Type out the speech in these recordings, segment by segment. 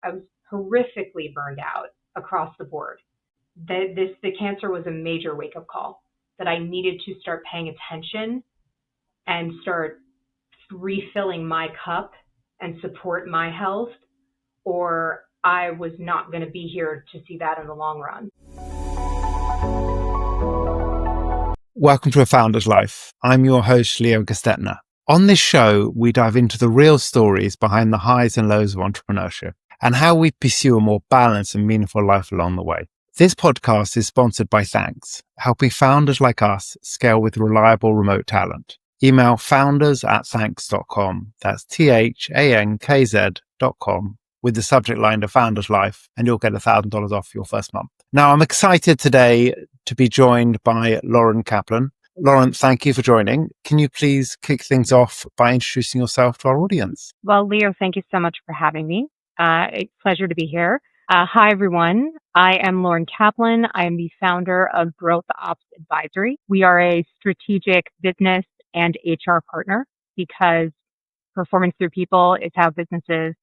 I was horrifically burned out across the board. The cancer was a major wake-up call that I needed to start paying attention and start refilling my cup and support my health, or I was not going to be here to see that in the long run. Welcome to A Founder's Life. I'm your host, Leo Gestetner. On this show, we dive into the real stories behind the highs and lows of entrepreneurship and how we pursue a more balanced and meaningful life along the way. This podcast is sponsored by Thanks, helping founders like us scale with reliable remote talent. Email founders@thanks.com. That's THANKZ.com with the subject line The Founder's Life, and you'll get $1,000 off your first month. Now, I'm excited today to be joined by Lauren Kaplan. Lauren, thank you for joining. Can you please kick things off by introducing yourself to our audience? Well, Leo, thank you so much for having me. It's a pleasure to be here. Hi, everyone. I am Lauren Kaplan. I am the founder of GrowthOps Advisory. We are a strategic business and HR partner because performance through people is how businesses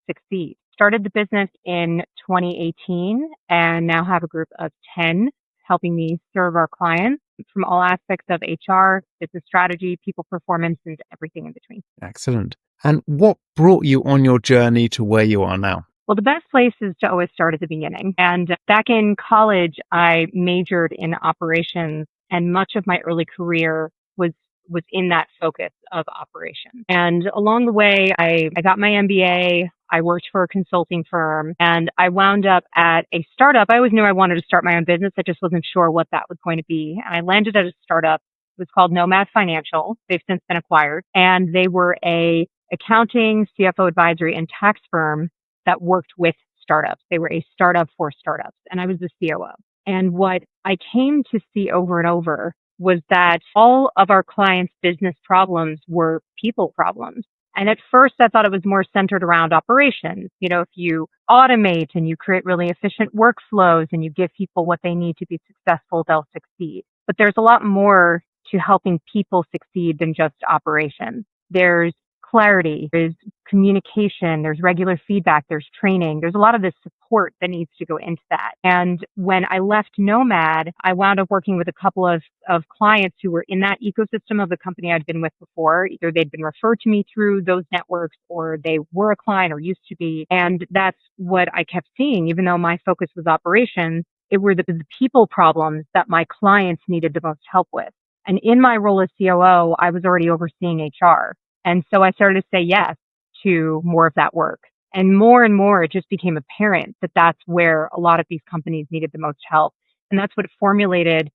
succeed. Started the business in 2018 and now have a group of 10 helping me serve our clients from all aspects of HR, business strategy, people performance, and everything in between. Excellent. And what brought you on your journey to where you are now? Well, the best place is to always start at the beginning. And back in college, I majored in operations, and much of my early career was in that focus of operations. And along the way, I got my MBA. I worked for a consulting firm, and I wound up at a startup. I always knew I wanted to start my own business. I just wasn't sure what that was going to be. And I landed at a startup. It was called Nomad Financial. They've since been acquired. And they were a accounting, CFO advisory, and tax firm that worked with startups. They were a startup for startups, and I was the COO. And what I came to see over and over was that all of our clients' business problems were people problems. And at first, I thought it was more centered around operations. You know, if you automate and you create really efficient workflows and you give people what they need to be successful, they'll succeed. But there's a lot more to helping people succeed than just operations. There's clarity, there's communication, there's regular feedback, there's training. There's a lot of this support that needs to go into that. And when I left Nomad, I wound up working with a couple of clients who were in that ecosystem of the company I'd been with before. Either they'd been referred to me through those networks or they were a client or used to be. And that's what I kept seeing. Even though my focus was operations, it were the people problems that my clients needed the most help with. And in my role as COO, I was already overseeing HR. And so I started to say yes to more of that work. And more, it just became apparent that that's where a lot of these companies needed the most help. And that's what formulated,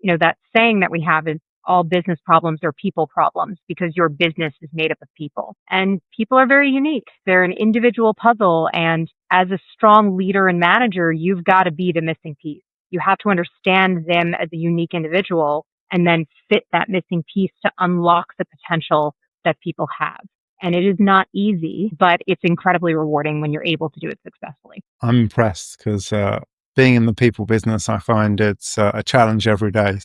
that saying that we have is all business problems are people problems because your business is made up of people. And people are very unique. They're an individual puzzle. And as a strong leader and manager, you've got to be the missing piece. You have to understand them as a unique individual and then fit that missing piece to unlock the potential that people have. And it is not easy, but it's incredibly rewarding when you're able to do it successfully. I'm impressed because being in the people business, I find it's a challenge every day.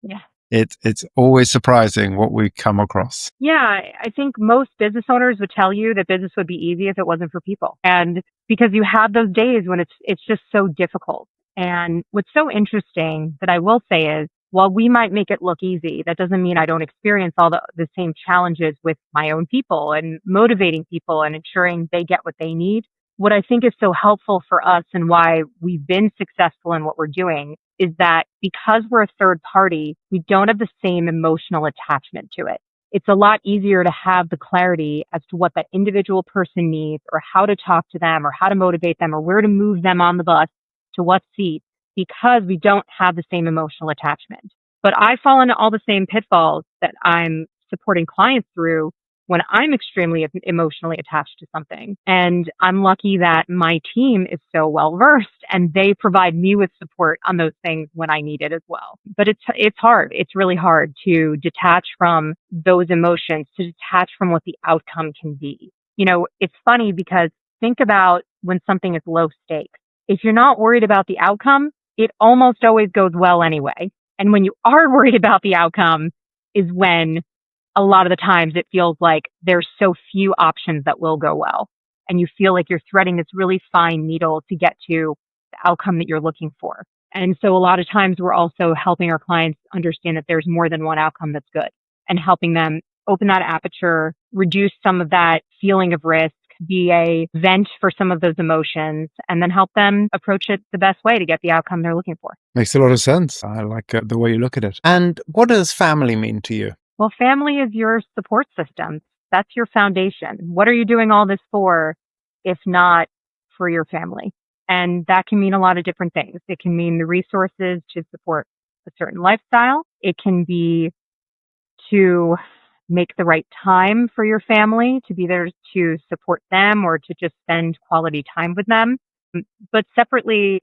Yeah. It's always surprising what we come across. Yeah, I think most business owners would tell you that business would be easy if it wasn't for people. And because you have those days when it's just so difficult. And what's so interesting that I will say is, while we might make it look easy, that doesn't mean I don't experience all the same challenges with my own people and motivating people and ensuring they get what they need. What I think is so helpful for us and why we've been successful in what we're doing is that because we're a third party, we don't have the same emotional attachment to it. It's a lot easier to have the clarity as to what that individual person needs or how to talk to them or how to motivate them or where to move them on the bus to what seat, because we don't have the same emotional attachment. But I fall into all the same pitfalls that I'm supporting clients through when I'm extremely emotionally attached to something. And I'm lucky that my team is so well versed and they provide me with support on those things when I need it as well. But it's hard. It's really hard to detach from those emotions, to detach from what the outcome can be. It's funny because think about when something is low stakes. If you're not worried about the outcome, it almost always goes well anyway. And when you are worried about the outcome is when a lot of the times it feels like there's so few options that will go well. and you feel like you're threading this really fine needle to get to the outcome that you're looking for. And so a lot of times we're also helping our clients understand that there's more than one outcome that's good, and helping them open that aperture, reduce some of that feeling of risk, be a vent for some of those emotions, and then help them approach it the best way to get the outcome they're looking for. Makes a lot of sense. I like the way you look at it. And what does family mean to you? Well, family is your support system. That's your foundation. What are you doing all this for if not for your family? And that can mean a lot of different things. It can mean the resources to support a certain lifestyle. It can be to make the right time for your family, to be there to support them or to just spend quality time with them. But separately,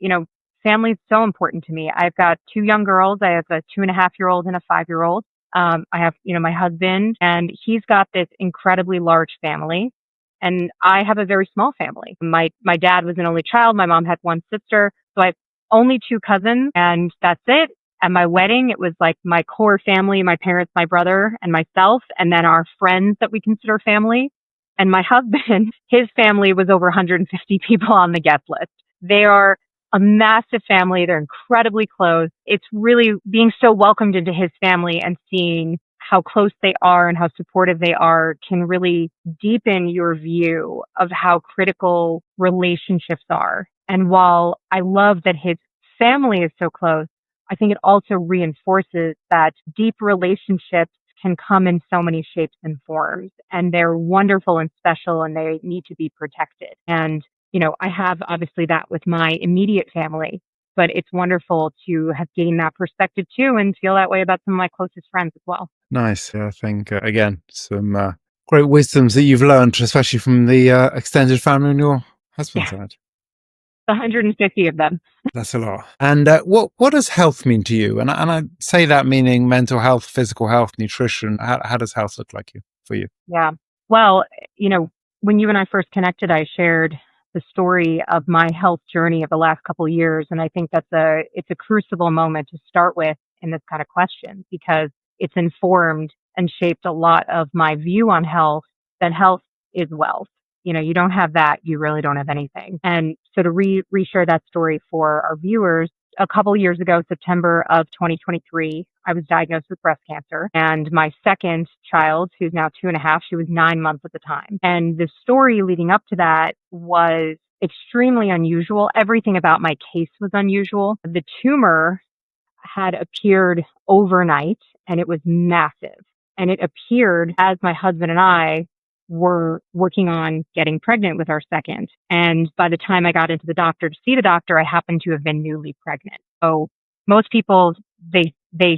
family is so important to me. I've got 2 young girls. I have a 2.5-year-old and a 5-year-old. I have, my husband, and he's got this incredibly large family. And I have a very small family. My dad was an only child. My mom had 1 sister. So I have only 2 cousins, and that's it. At my wedding, it was like my core family, my parents, my brother, and myself, and then our friends that we consider family. And my husband, his family was over 150 people on the guest list. They are a massive family. They're incredibly close. It's really being so welcomed into his family and seeing how close they are and how supportive they are can really deepen your view of how critical relationships are. And while I love that his family is so close, I think it also reinforces that deep relationships can come in so many shapes and forms, and they're wonderful and special, and they need to be protected. And, I have obviously that with my immediate family, but it's wonderful to have gained that perspective too and feel that way about some of my closest friends as well. Nice. Yeah, I think, again, some great wisdoms that you've learned, especially from the extended family on your husband's side. 150 of them. That's a lot. And what does health mean to you? And I say that meaning mental health, physical health, nutrition. How does health look like for you? Yeah. Well, when you and I first connected, I shared the story of my health journey of the last couple of years. And I think it's a crucible moment to start with in this kind of question, because it's informed and shaped a lot of my view on health, that health is wealth. You don't have that, you really don't have anything. And so to reshare that story for our viewers, a couple of years ago, September of 2023, I was diagnosed with breast cancer. And my second child, who's now 2.5, she was 9 months at the time. And the story leading up to that was extremely unusual. Everything about my case was unusual. The tumor had appeared overnight, and it was massive. And it appeared as my husband and I were working on getting pregnant with our second. And by the time I got into the doctor to see the doctor, I happened to have been newly pregnant. So most people, they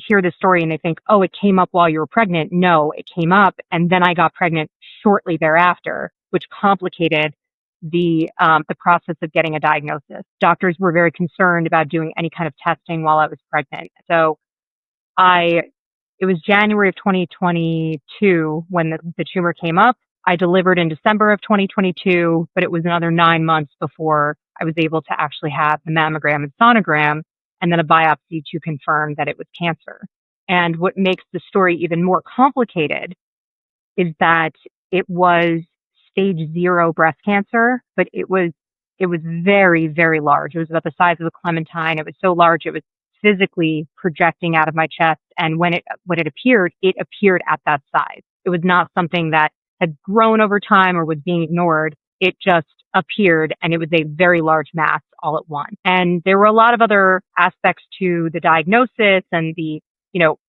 hear this story and they think, oh, it came up while you were pregnant. No, it came up and then I got pregnant shortly thereafter, which complicated the process of getting a diagnosis. Doctors were very concerned about doing any kind of testing while I was pregnant. So it was January of 2022 when the tumor came up. I delivered in December of 2022, but it was another 9 months before I was able to actually have the mammogram and sonogram and then a biopsy to confirm that it was cancer. And what makes the story even more complicated is that it was stage 0 breast cancer, but it was very, very large. It was about the size of a clementine. It was so large, it was physically projecting out of my chest. And when it appeared at that size. It was not something that had grown over time or was being ignored. It just appeared, and it was a very large mass all at once. And there were a lot of other aspects to the diagnosis, and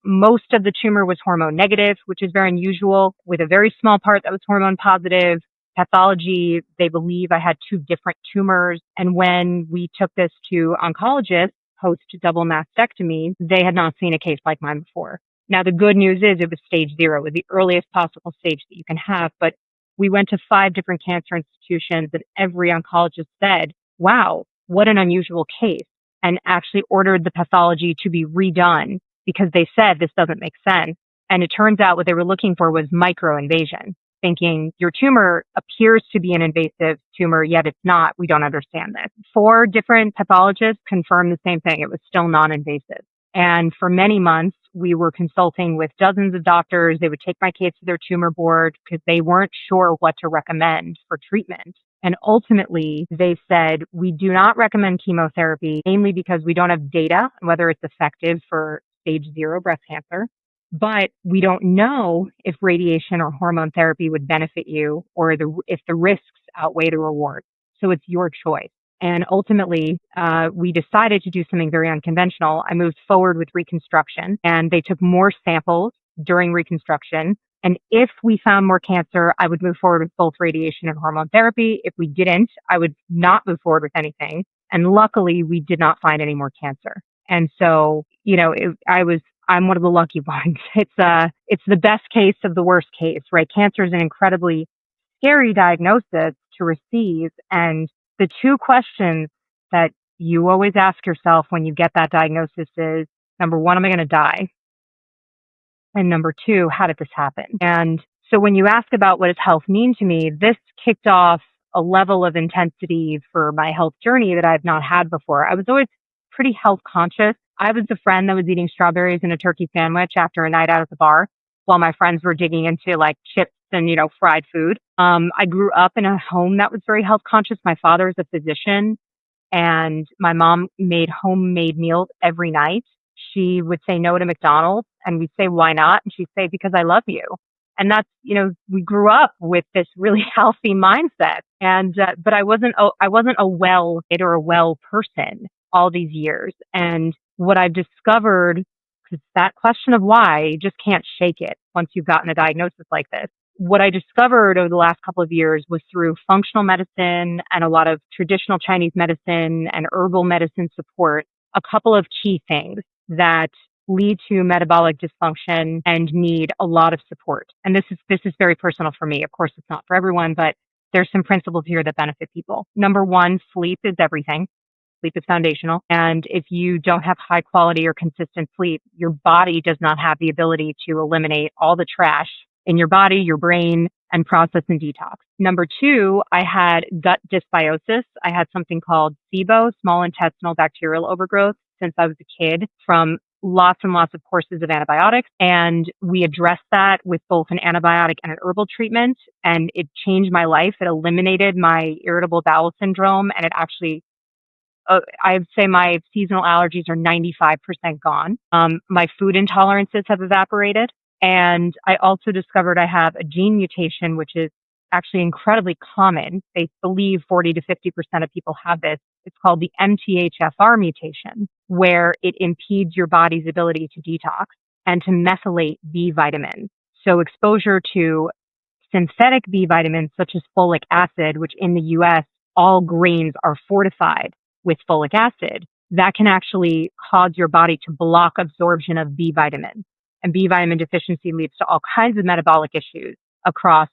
most of the tumor was hormone negative, which is very unusual, with a very small part that was hormone positive. Pathology, they believe I had 2 different tumors. And when we took this to oncologists post double mastectomy, they had not seen a case like mine before. Now, the good news is it was stage 0, it was the earliest possible stage that you can have. But we went to 5 different cancer institutions, and every oncologist said, wow, what an unusual case, and actually ordered the pathology to be redone because they said this doesn't make sense. And it turns out what they were looking for was microinvasion, thinking your tumor appears to be an invasive tumor, yet it's not. We don't understand this. 4 different pathologists confirmed the same thing. It was still non-invasive. And for many months, we were consulting with dozens of doctors. They would take my case to their tumor board because they weren't sure what to recommend for treatment. And ultimately, they said, we do not recommend chemotherapy, mainly because we don't have data on whether it's effective for stage 0 breast cancer. But we don't know if radiation or hormone therapy would benefit you or if the risks outweigh the reward. So it's your choice. And ultimately, we decided to do something very unconventional. I moved forward with reconstruction, and they took more samples during reconstruction. And if we found more cancer, I would move forward with both radiation and hormone therapy. If we didn't, I would not move forward with anything. And luckily, we did not find any more cancer. And so, I'm one of the lucky ones. It's the best case of the worst case, right? Cancer is an incredibly scary diagnosis to receive. And the two questions that you always ask yourself when you get that diagnosis is, number one, am I going to die? And number two, how did this happen? And so when you ask about what does health mean to me, this kicked off a level of intensity for my health journey that I've not had before. I was always pretty health conscious. I was the friend that was eating strawberries and a turkey sandwich after a night out at the bar while my friends were digging into like chips and, fried food. I grew up in a home that was very health conscious. My father is a physician and my mom made homemade meals every night. She would say no to McDonald's and we'd say, why not? And she'd say, because I love you. And that's, we grew up with this really healthy mindset. And, but I wasn't a well person all these years. And what I've discovered, because that question of why, you just can't shake it once you've gotten a diagnosis like this. What I discovered over the last couple of years was through functional medicine and a lot of traditional Chinese medicine and herbal medicine support, a couple of key things that lead to metabolic dysfunction and need a lot of support. And this is very personal for me. Of course, it's not for everyone, but there's some principles here that benefit people. Number one, sleep is everything. Sleep is foundational. And if you don't have high quality or consistent sleep, your body does not have the ability to eliminate all the trash in your body, your brain, and process and detox. Number two, I had gut dysbiosis. I had something called SIBO, small intestinal bacterial overgrowth, since I was a kid from lots and lots of courses of antibiotics. And we addressed that with both an antibiotic and an herbal treatment. And it changed my life. It eliminated my irritable bowel syndrome. And it actually, I'd say my seasonal allergies are 95% gone. My food intolerances have evaporated. And I also discovered I have a gene mutation, which is actually incredibly common. They believe 40 to 50% of people have this. It's called the MTHFR mutation, where it impedes your body's ability to detox and to methylate B vitamins. So exposure to synthetic B vitamins, such as folic acid, which in the US, all grains are fortified with folic acid, that can actually cause your body to block absorption of B vitamins. And B vitamin deficiency leads to all kinds of metabolic issues across,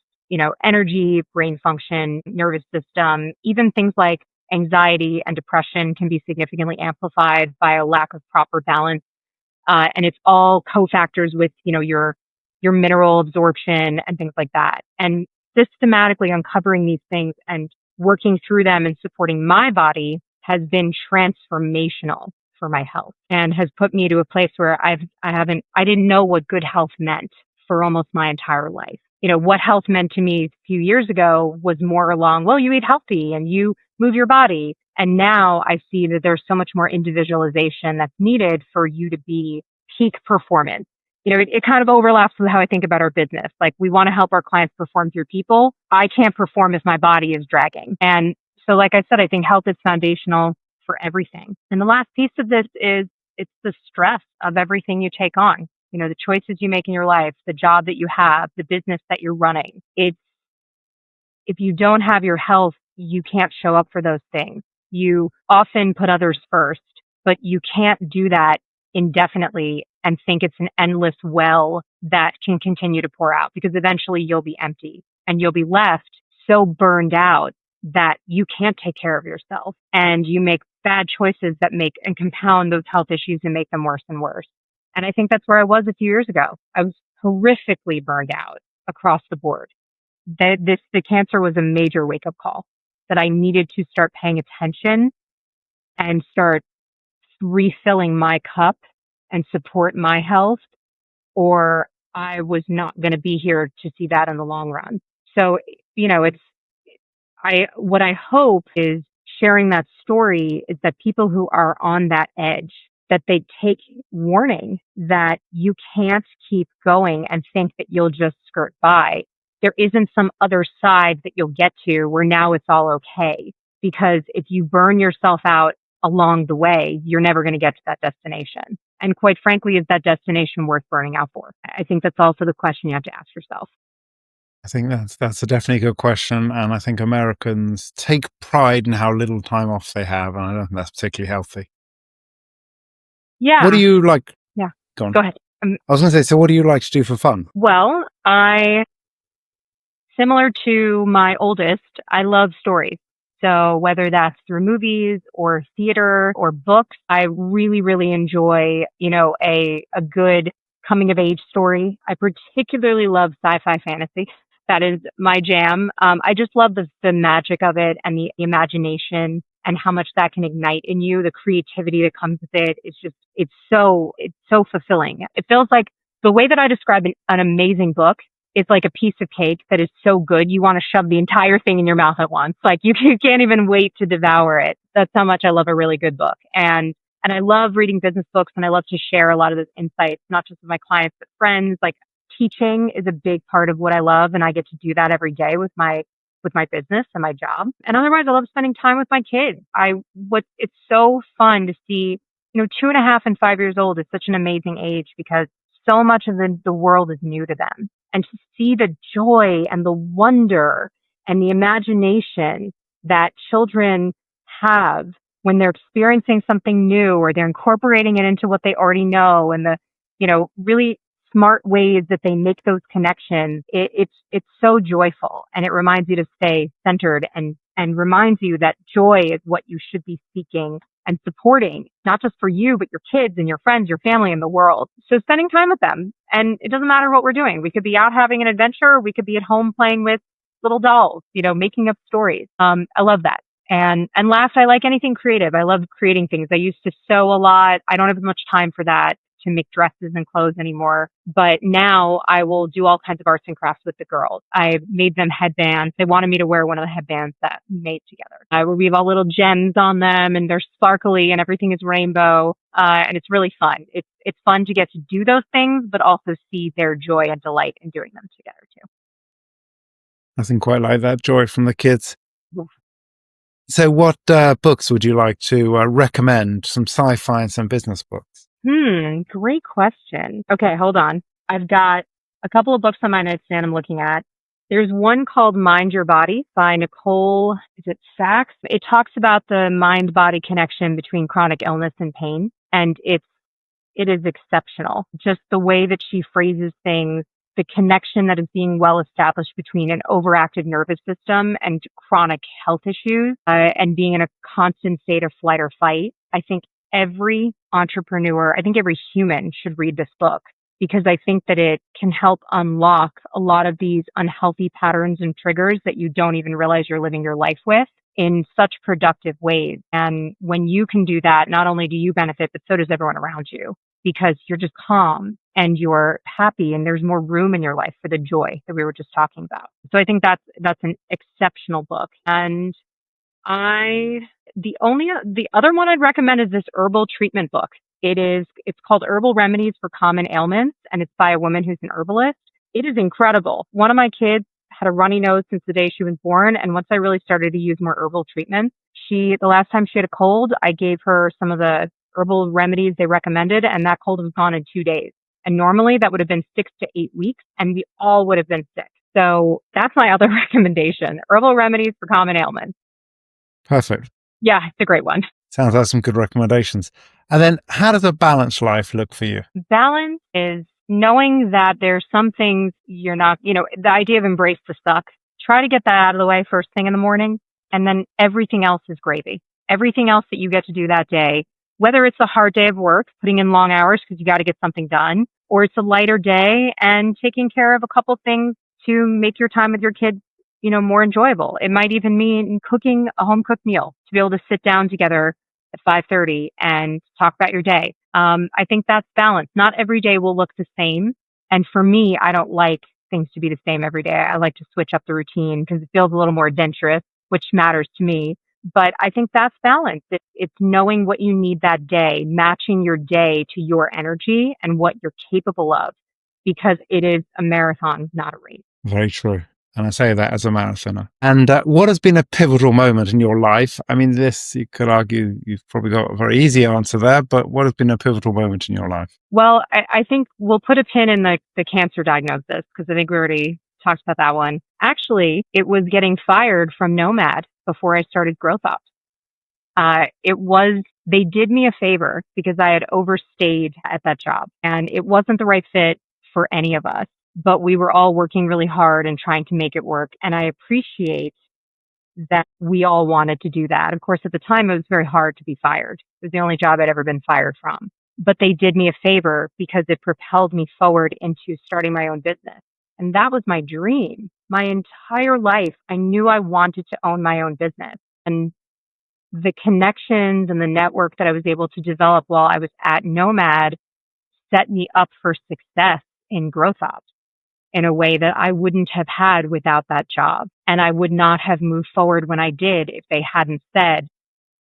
energy, brain function, nervous system, even things like anxiety and depression can be significantly amplified by a lack of proper balance. And it's all cofactors with, your mineral absorption and things like that. And systematically uncovering these things and working through them and supporting my body has been transformational for my health and has put me to a place where I didn't know what good health meant for almost my entire life. What health meant to me a few years ago was more along, well, you eat healthy and you move your body. And now I see that there's so much more individualization that's needed for you to be peak performance. It kind of overlaps with how I think about our business. Like we want to help our clients perform through people. I can't perform if my body is dragging. And so, like I said, I think health is foundational for everything. And the last piece of this is it's the stress of everything you take on. The choices you make in your life, the job that you have, the business that you're running. If you don't have your health, you can't show up for those things. You often put others first, but you can't do that indefinitely and think it's an endless well that can continue to pour out, because eventually you'll be empty and you'll be left so burned out that you can't take care of yourself, and you make bad choices that make and compound those health issues and make them worse and worse. And I think that's where I was a few years ago. I was horrifically burned out across the board. The cancer was a major wake-up call that I needed to start paying attention and start refilling my cup and support my health, or I was not going to be here to see that in the long run. So, what I hope is sharing that story is that people who are on that edge, that they take warning that you can't keep going and think that you'll just skirt by. There isn't some other side that you'll get to where now it's all okay. Because if you burn yourself out along the way, you're never going to get to that destination. And quite frankly, is that destination worth burning out for? I think that's also the question you have to ask yourself. I think that's a definitely good question. And I think Americans take pride in how little time off they have. And I don't think that's particularly healthy. Yeah. What do you like? Yeah. Go on. Go ahead. I was going to say, so what do you like to do for fun? Well, similar to my oldest, I love stories. So whether that's through movies or theater or books, I really, really enjoy, a good coming of age story. I particularly love sci-fi fantasy. That is my jam. I just love the magic of it and the imagination and how much that can ignite in you. The creativity that comes with it is just, it's so fulfilling. It feels like the way that I describe an amazing book, it's like a piece of cake that is so good you want to shove the entire thing in your mouth at once. Like you can't even wait to devour it. That's how much I love a really good book. And I love reading business books, and I love to share a lot of those insights, not just with my clients, but friends. Like teaching is a big part of what I love, and I get to do that every day with my business and my job. And otherwise, I love spending time with my kids. It's so fun to see, 2.5 and 5 years old is such an amazing age because so much of the world is new to them. And to see the joy and the wonder and the imagination that children have when they're experiencing something new or they're incorporating it into what they already know, and the, really smart ways that they make those connections, it's so joyful, and it reminds you to stay centered and reminds you that joy is what you should be seeking and supporting, not just for you, but your kids and your friends, your family, and the world. So spending time with them. And it doesn't matter what we're doing. We could be out having an adventure, or we could be at home playing with little dolls, making up stories. I love that. And last, I like anything creative. I love creating things. I used to sew a lot. I don't have as much time for that, to make dresses and clothes anymore. But now I will do all kinds of arts and crafts with the girls. I made them headbands. They wanted me to wear one of the headbands that we made together. I will weave all little gems on them, and they're sparkly, and everything is rainbow. And it's really fun. It's fun to get to do those things, but also see their joy and delight in doing them together too. Nothing quite like that joy from the kids. Yeah. So what books would you like to recommend? Some sci-fi and some business books? Great question. Okay, hold on. I've got a couple of books on my nightstand I'm looking at. There's one called Mind Your Body by Nicole, is it Sachs? It talks about the mind-body connection between chronic illness and pain, and it is exceptional. Just the way that she phrases things, the connection that is being well established between an overactive nervous system and chronic health issues, and being in a constant state of flight or fight. I think every entrepreneur, I think every human should read this book, because I think that it can help unlock a lot of these unhealthy patterns and triggers that you don't even realize you're living your life with in such productive ways. And when you can do that, not only do you benefit, but so does everyone around you, because you're just calm and you're happy, and there's more room in your life for the joy that we were just talking about. So I think that's an exceptional book. And the other one I'd recommend is this herbal treatment book. It's called Herbal Remedies for Common Ailments, and it's by a woman who's an herbalist. It is incredible. One of my kids had a runny nose since the day she was born, and once I really started to use more herbal treatments, the last time she had a cold, I gave her some of the herbal remedies they recommended, and that cold was gone in 2 days. And normally that would have been 6 to 8 weeks, and we all would have been sick. So that's my other recommendation, Herbal Remedies for Common Ailments. Perfect. Yeah, it's a great one. Sounds like some good recommendations. And then how does a balanced life look for you? Balance is knowing that there's some things you're not, the idea of embrace the suck. Try to get that out of the way first thing in the morning, and then everything else is gravy. Everything else that you get to do that day, whether it's a hard day of work, putting in long hours because you got to get something done, or it's a lighter day and taking care of a couple things to make your time with your kids more enjoyable. It might even mean cooking a home cooked meal to be able to sit down together at 5:30 and talk about your day. I think that's balance. Not every day will look the same. And for me, I don't like things to be the same every day. I like to switch up the routine because it feels a little more adventurous. which matters to me. But I think that's balance. It's knowing what you need that day, matching your day to your energy and what you're capable of, because it is a marathon, not a race. Very true. And I say that as a marathoner. And what has been a pivotal moment in your life? I mean, this, you could argue you've probably got a very easy answer there, but what has been a pivotal moment in your life? Well, I think we'll put a pin in the cancer diagnosis, because I think we already talked about that one. Actually, it was getting fired from Nomad before I started GrowthOps. They did me a favor because I had overstayed at that job, and it wasn't the right fit for any of us, but we were all working really hard and trying to make it work. And I appreciate that we all wanted to do that. Of course, at the time, it was very hard to be fired. It was the only job I'd ever been fired from. But they did me a favor because it propelled me forward into starting my own business. And that was my dream. My entire life, I knew I wanted to own my own business. And the connections and the network that I was able to develop while I was at Nomad set me up for success in GrowthOps in a way that I wouldn't have had without that job. And I would not have moved forward when I did if they hadn't said,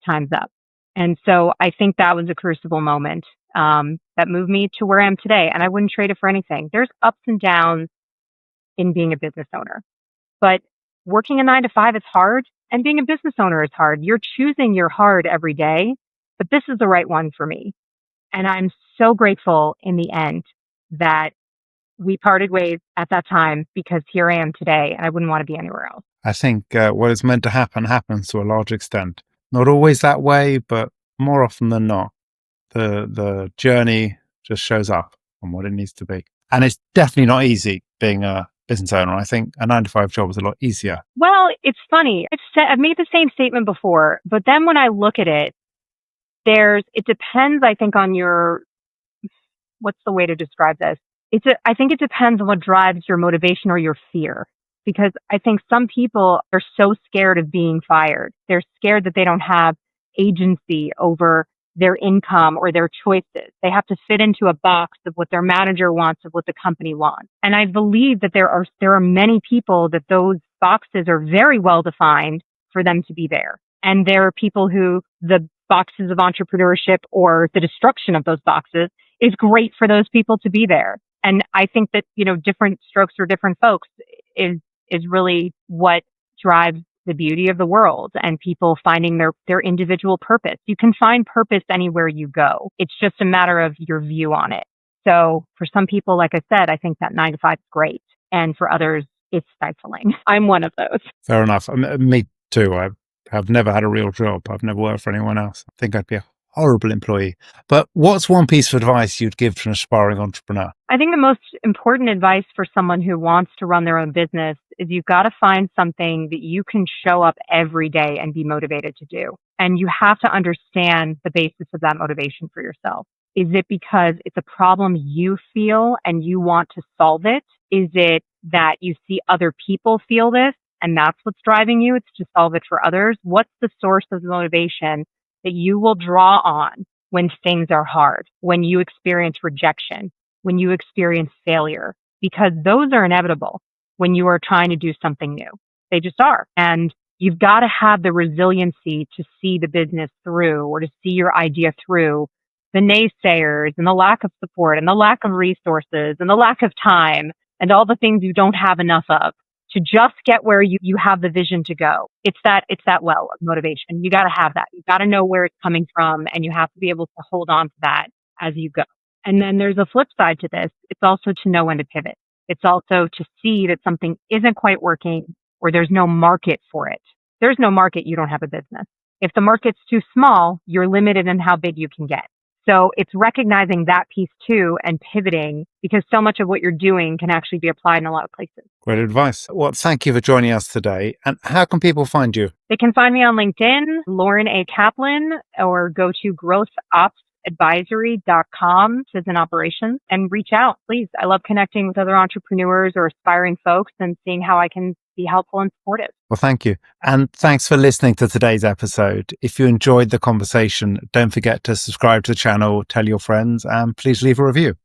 time's up. And so I think that was a crucible moment that moved me to where I am today. And I wouldn't trade it for anything. There's ups and downs in being a business owner, but working a 9-to-5 is hard, and being a business owner is hard. You're choosing your hard every day, but this is the right one for me. And I'm so grateful in the end that we parted ways at that time, because here I am today and I wouldn't want to be anywhere else. I think what is meant to happen happens to a large extent. Not always that way, but more often than not, the journey just shows up on what it needs to be. And it's definitely not easy being a business owner. I think a 9-to-5 job is a lot easier. Well, it's funny. I've made the same statement before, but then when I look at it, it depends, I think, on what's the way to describe this? I think it depends on what drives your motivation or your fear. Because I think some people are so scared of being fired. They're scared that they don't have agency over their income or their choices. They have to fit into a box of what their manager wants, of what the company wants. And I believe that there are many people that those boxes are very well defined for them to be there. And there are people who the boxes of entrepreneurship or the destruction of those boxes is great for those people to be there. And I think that, different strokes for different folks is really what drives the beauty of the world and people finding their individual purpose. You can find purpose anywhere you go. It's just a matter of your view on it. So for some people, like I said, I think that 9-to-5 is great. And for others, it's stifling. I'm one of those. Fair enough. Me too. I have never had a real job. I've never worked for anyone else. I think I'd be a horrible employee. But what's one piece of advice you'd give to an aspiring entrepreneur? I think the most important advice for someone who wants to run their own business is you've got to find something that you can show up every day and be motivated to do. And you have to understand the basis of that motivation for yourself. Is it because it's a problem you feel and you want to solve it? Is it that you see other people feel this and that's what's driving you? It's to solve it for others. What's the source of the motivation that you will draw on when things are hard, when you experience rejection, when you experience failure? Because those are inevitable when you are trying to do something new. They just are. And you've got to have the resiliency to see the business through, or to see your idea through the naysayers and the lack of support and the lack of resources and the lack of time and all the things you don't have enough of, to just get where you have the vision to go. It's that well of motivation. You got to have that. You got to know where it's coming from, and you have to be able to hold on to that as you go. And then there's a flip side to this. It's also to know when to pivot. It's also to see that something isn't quite working, or there's no market for it. There's no market, you don't have a business. If the market's too small, you're limited in how big you can get. So it's recognizing that piece too and pivoting, because so much of what you're doing can actually be applied in a lot of places. Great advice. Well, thank you for joining us today. And how can people find you? They can find me on LinkedIn, Lauren A. Kaplan, or go to GrowthOpsAdvisory.com, says in operations, and reach out, please. I love connecting with other entrepreneurs or aspiring folks and seeing how I can be helpful and supportive. Well, thank you. And thanks for listening to today's episode. If you enjoyed the conversation, don't forget to subscribe to the channel, tell your friends, and please leave a review.